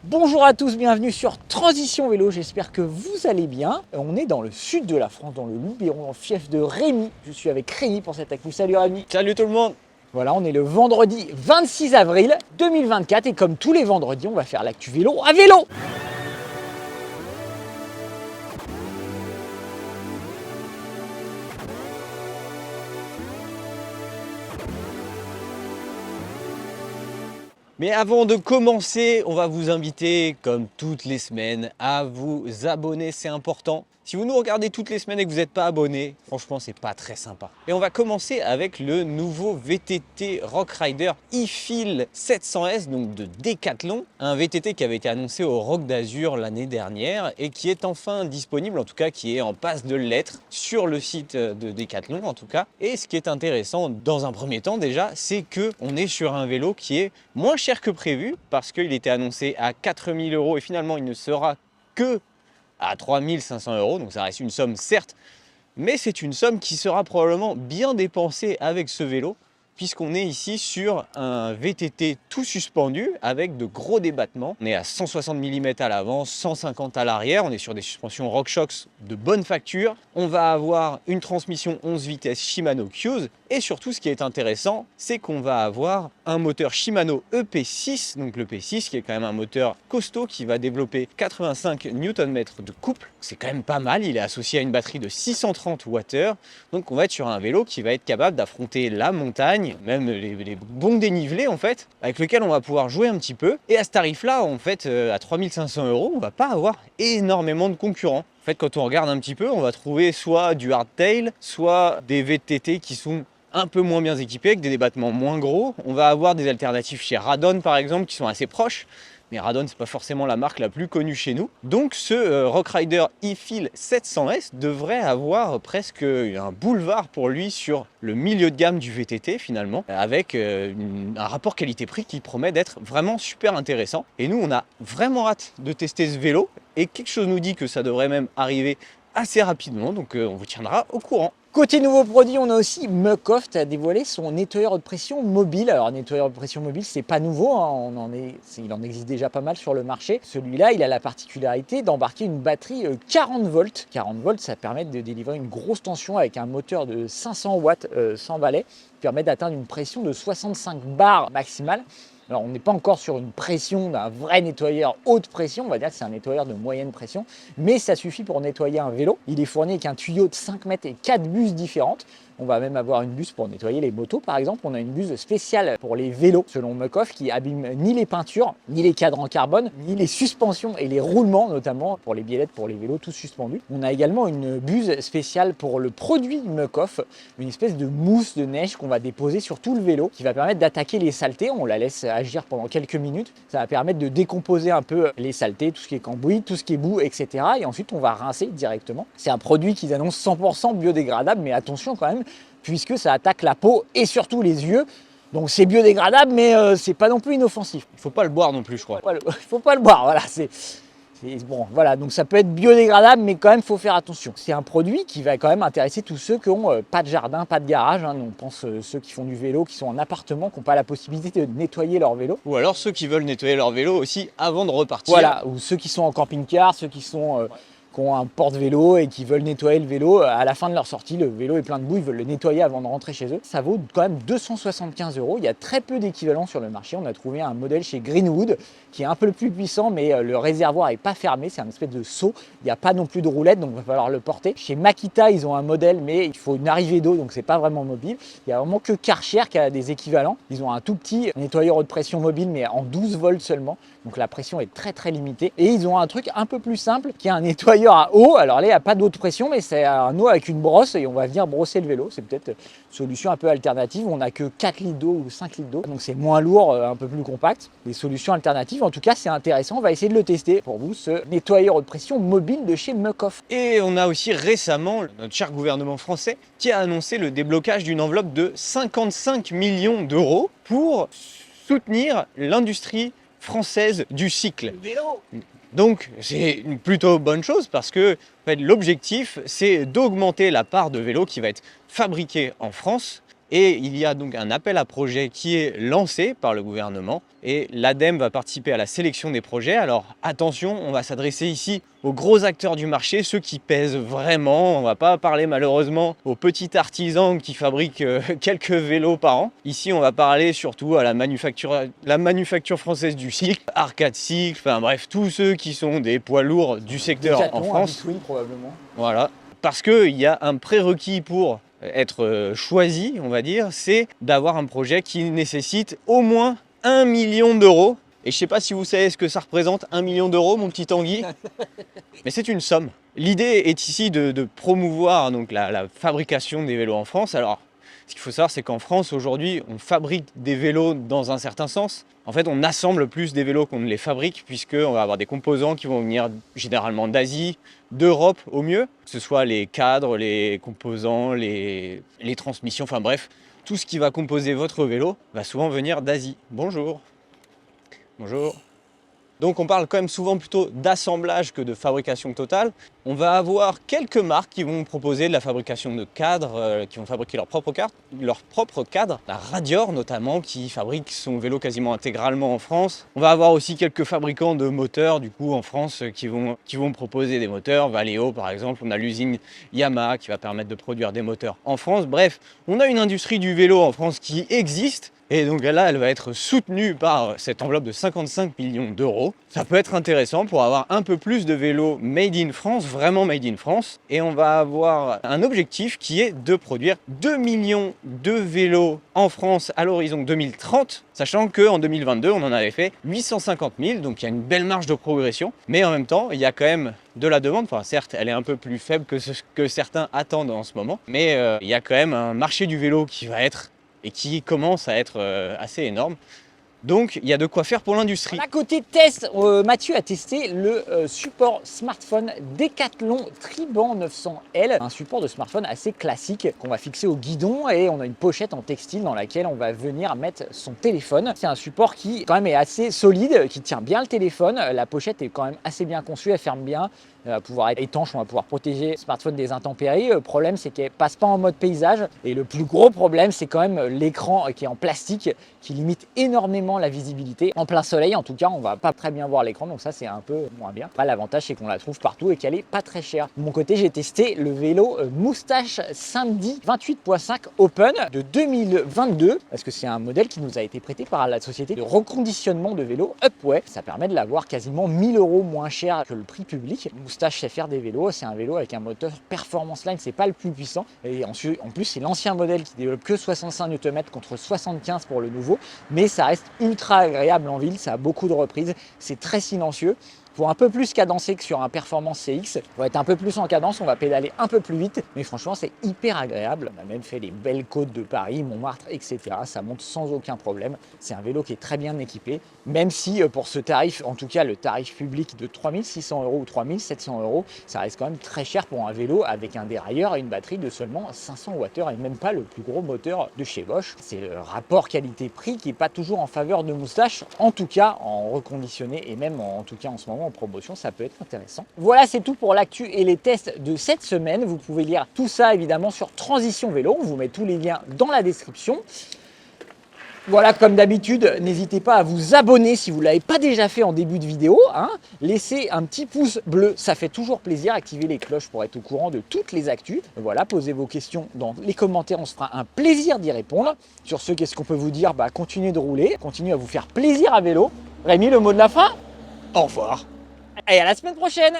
Bonjour à tous, bienvenue sur Transition Vélo, j'espère que vous allez bien. On est dans le sud de la France, dans le Luberon, dans le fief de Rémi. Je suis avec Rémi pour cette actu. Salut Rémi. Salut tout le monde. Voilà, on est le vendredi 26 avril 2024 et comme tous les vendredis, on va faire l'actu vélo à vélo. Mais avant de commencer, on va vous inviter, comme toutes les semaines, à vous abonner, c'est important. Si vous nous regardez toutes les semaines et que vous n'êtes pas abonné, franchement, c'est pas très sympa. Et on va commencer avec le nouveau VTT Rockrider e-Fil 700S, donc de Decathlon. Un VTT qui avait été annoncé au Rock d'Azur l'année dernière et qui est enfin disponible, en tout cas qui est en passe de l'être sur le site de Decathlon en tout cas. Et ce qui est intéressant dans un premier temps déjà, c'est qu'on est sur un vélo qui est moins cher que prévu parce qu'il était annoncé à 4 000 € et finalement il ne sera que à 3 500 €, donc ça reste une somme certes, mais c'est une somme qui sera probablement bien dépensée avec ce vélo, puisqu'on est ici sur un VTT tout suspendu avec de gros débattements. On est à 160 mm à l'avant, 150 à l'arrière, on est sur des suspensions RockShox de bonne facture. On va avoir une transmission 11 vitesses Shimano Q's, et surtout ce qui est intéressant, c'est qu'on va avoir un moteur Shimano EP6, donc le P6 qui est quand même un moteur costaud qui va développer 85 Nm de couple. C'est quand même pas mal, il est associé à une batterie de 630 Wh, donc on va être sur un vélo qui va être capable d'affronter la montagne, même les bons dénivelés en fait, avec lequel on va pouvoir jouer un petit peu. Et à ce tarif là, en fait, à 3 500 €, on va pas avoir énormément de concurrents. En fait, quand on regarde un petit peu, on va trouver soit du hardtail, soit des VTT qui sont un peu moins bien équipés, avec des débattements moins gros. On va avoir des alternatives chez Radon par exemple, qui sont assez proches. Mais Radon, c'est pas forcément la marque la plus connue chez nous. Donc ce Rockrider e-Fil 700S devrait avoir presque un boulevard pour lui sur le milieu de gamme du VTT finalement, avec un rapport qualité-prix qui promet d'être vraiment super intéressant. Et nous, on a vraiment hâte de tester ce vélo, et quelque chose nous dit que ça devrait même arriver assez rapidement, donc on vous tiendra au courant. Côté nouveau produit, on a aussi Muc-Off qui a dévoilé son nettoyeur de pression mobile. Alors nettoyeur de pression mobile, c'est pas nouveau, hein. Il en existe déjà pas mal sur le marché. Celui-là, il a la particularité d'embarquer une batterie 40 volts. 40 volts, ça permet de délivrer une grosse tension avec un moteur de 500 watts sans balai, qui permet d'atteindre une pression de 65 bars maximale. Alors on n'est pas encore sur une pression d'un vrai nettoyeur haute pression, on va dire que c'est un nettoyeur de moyenne pression, mais ça suffit pour nettoyer un vélo. Il est fourni avec un tuyau de 5 mètres et 4 buses différentes. On va même avoir une buse pour nettoyer les motos par exemple. On a une buse spéciale pour les vélos selon Muc-Off qui abîme ni les peintures, ni les cadres en carbone, ni les suspensions et les roulements, notamment pour les biellettes pour les vélos tous suspendus. On a également une buse spéciale pour le produit Muc-Off, une espèce de mousse de neige qu'on va déposer sur tout le vélo qui va permettre d'attaquer les saletés. On la laisse agir pendant quelques minutes. Ça va permettre de décomposer un peu les saletés, tout ce qui est cambouis, tout ce qui est boue, etc. Et ensuite on va rincer directement. C'est un produit qu'ils annoncent 100% biodégradable, mais attention quand même, puisque ça attaque la peau et surtout les yeux. Donc c'est biodégradable, mais c'est pas non plus inoffensif. Il faut pas le boire non plus, je crois. Il faut pas le boire, voilà. Bon, voilà, donc ça peut être biodégradable, mais quand même, il faut faire attention. C'est un produit qui va quand même intéresser tous ceux qui n'ont pas de jardin, pas de garage. Hein. On pense ceux qui font du vélo, qui sont en appartement, qui n'ont pas la possibilité de nettoyer leur vélo. Ou alors ceux qui veulent nettoyer leur vélo aussi avant de repartir. Voilà, ou ceux qui sont en camping-car, ceux qui sont... qui ont un porte-vélo et qui veulent nettoyer le vélo à la fin de leur sortie. Le vélo est plein de boue, ils veulent le nettoyer avant de rentrer chez eux. Ça vaut quand même 275 €. Il y a très peu d'équivalents sur le marché. On a trouvé un modèle chez Greenwood qui est un peu plus puissant, mais le réservoir n'est pas fermé. C'est un espèce de seau. Il n'y a pas non plus de roulette, donc il va falloir le porter. Chez Makita, ils ont un modèle, mais il faut une arrivée d'eau, donc c'est pas vraiment mobile. Il n'y a vraiment que Karcher qui a des équivalents. Ils ont un tout petit nettoyeur haute pression mobile, mais en 12 volts seulement. Donc la pression est très très limitée. Et ils ont un truc un peu plus simple qui est un nettoyeur à eau. Alors là, il n'y a pas d'eau de pression, mais c'est un eau avec une brosse et on va venir brosser le vélo. C'est peut-être une solution un peu alternative. On n'a que 4 litres d'eau ou 5 litres d'eau, donc c'est moins lourd, un peu plus compact. Des solutions alternatives, en tout cas, c'est intéressant. On va essayer de le tester pour vous, ce nettoyeur haute pression mobile de chez Muc-Off. Et on a aussi récemment notre cher gouvernement français qui a annoncé le déblocage d'une enveloppe de 55 millions d'euros pour soutenir l'industrie française du cycle. Le vélo. Donc c'est une plutôt bonne chose parce que en fait, l'objectif c'est d'augmenter la part de vélos qui va être fabriquée en France Et il y a donc un appel à projet qui est lancé par le gouvernement et l'ADEME va participer à la sélection des projets. Alors attention, on va s'adresser ici aux gros acteurs du marché, ceux qui pèsent vraiment. On ne va pas parler malheureusement aux petits artisans qui fabriquent quelques vélos par an. Ici, on va parler surtout à la manufacture française du cycle, Arcade Cycle, enfin bref, tous ceux qui sont des poids lourds du secteur en France. Twin, probablement. Voilà, parce qu'il y a un prérequis pour être choisi, on va dire, c'est d'avoir un projet qui nécessite au moins 1 million d'euros. Et je ne sais pas si vous savez ce que ça représente, 1 million d'euros, mon petit Tanguy, mais c'est une somme. L'idée est ici de promouvoir donc, la fabrication des vélos en France. Alors, ce qu'il faut savoir, c'est qu'en France, aujourd'hui, on fabrique des vélos dans un certain sens. En fait, on assemble plus des vélos qu'on ne les fabrique, puisqu'on va avoir des composants qui vont venir généralement d'Asie, d'Europe au mieux, que ce soit les cadres, les composants, les transmissions, enfin bref, tout ce qui va composer votre vélo va souvent venir d'Asie. Bonjour. Bonjour. Donc on parle quand même souvent plutôt d'assemblage que de fabrication totale. On va avoir quelques marques qui vont proposer de la fabrication de cadres, qui vont fabriquer leur propre cadre. La Radior notamment, qui fabrique son vélo quasiment intégralement en France. On va avoir aussi quelques fabricants de moteurs du coup en France qui vont proposer des moteurs. Valeo par exemple, on a l'usine Yamaha qui va permettre de produire des moteurs en France. Bref, on a une industrie du vélo en France qui existe. Et donc là, elle va être soutenue par cette enveloppe de 55 millions d'euros. Ça peut être intéressant pour avoir un peu plus de vélos made in France, vraiment made in France. Et on va avoir un objectif qui est de produire 2 millions de vélos en France à l'horizon 2030, sachant qu'en 2022, on en avait fait 850 000, donc il y a une belle marge de progression. Mais en même temps, il y a quand même de la demande. Enfin, certes, elle est un peu plus faible que ce que certains attendent en ce moment. Mais il y a quand même un marché du vélo qui va être et qui commence à être assez énorme. Donc il y a de quoi faire pour l'industrie. À côté test, Mathieu a testé le support smartphone Decathlon Triban 900L, un support de smartphone assez classique qu'on va fixer au guidon et on a une pochette en textile dans laquelle on va venir mettre son téléphone. C'est un support qui quand même est assez solide, qui tient bien le téléphone. La pochette est quand même assez bien conçue, elle ferme bien. Elle va pouvoir être étanche, on va pouvoir protéger le smartphone des intempéries. Le problème, c'est qu'elle passe pas en mode paysage. Et le plus gros problème, c'est quand même l'écran qui est en plastique, qui limite énormément la visibilité. En plein soleil, en tout cas, on va pas très bien voir l'écran, donc ça, c'est un peu moins bien. Après, l'avantage, c'est qu'on la trouve partout et qu'elle est pas très chère. De mon côté, j'ai testé le vélo Moustache Samedi 28.5 Open de 2022, parce que c'est un modèle qui nous a été prêté par la société de reconditionnement de vélos Upway. Ça permet de l'avoir quasiment 1 000 € moins cher que le prix public. Moustache sait faire des vélos, c'est un vélo avec un moteur Performance Line, c'est pas le plus puissant. Et en plus, c'est l'ancien modèle qui développe que 65 Nm contre 75 pour le nouveau. Mais ça reste ultra agréable en ville, ça a beaucoup de reprises, c'est très silencieux. Il faut un peu plus cadencer que sur un Performance CX. On va être un peu plus en cadence, on va pédaler un peu plus vite, mais franchement c'est hyper agréable. On a même fait les belles côtes de Paris, Montmartre, etc. Ça monte sans aucun problème. C'est un vélo qui est très bien équipé, même si pour ce tarif, en tout cas le tarif public de 3 600 € ou 3 700 €, ça reste quand même très cher pour un vélo avec un dérailleur et une batterie de seulement 500 Wh et même pas le plus gros moteur de chez Bosch. C'est le rapport qualité-prix qui n'est pas toujours en faveur de Moustache, en tout cas en reconditionné et même en tout cas en ce moment en promotion, ça peut être intéressant. Voilà, c'est tout pour l'actu et les tests de cette semaine. Vous pouvez lire tout ça évidemment sur Transition Vélo. On vous met tous les liens dans la description. Voilà, comme d'habitude, n'hésitez pas à vous abonner si vous ne l'avez pas déjà fait en début de vidéo. Laissez un petit pouce bleu, ça fait toujours plaisir. Activez les cloches pour être au courant de toutes les actus. Voilà, posez vos questions dans les commentaires, on se fera un plaisir d'y répondre. Sur ce, qu'est-ce qu'on peut vous dire? Continuez de rouler, continuez à vous faire plaisir à vélo. Rémi, le mot de la fin? Au revoir. Et à la semaine prochaine!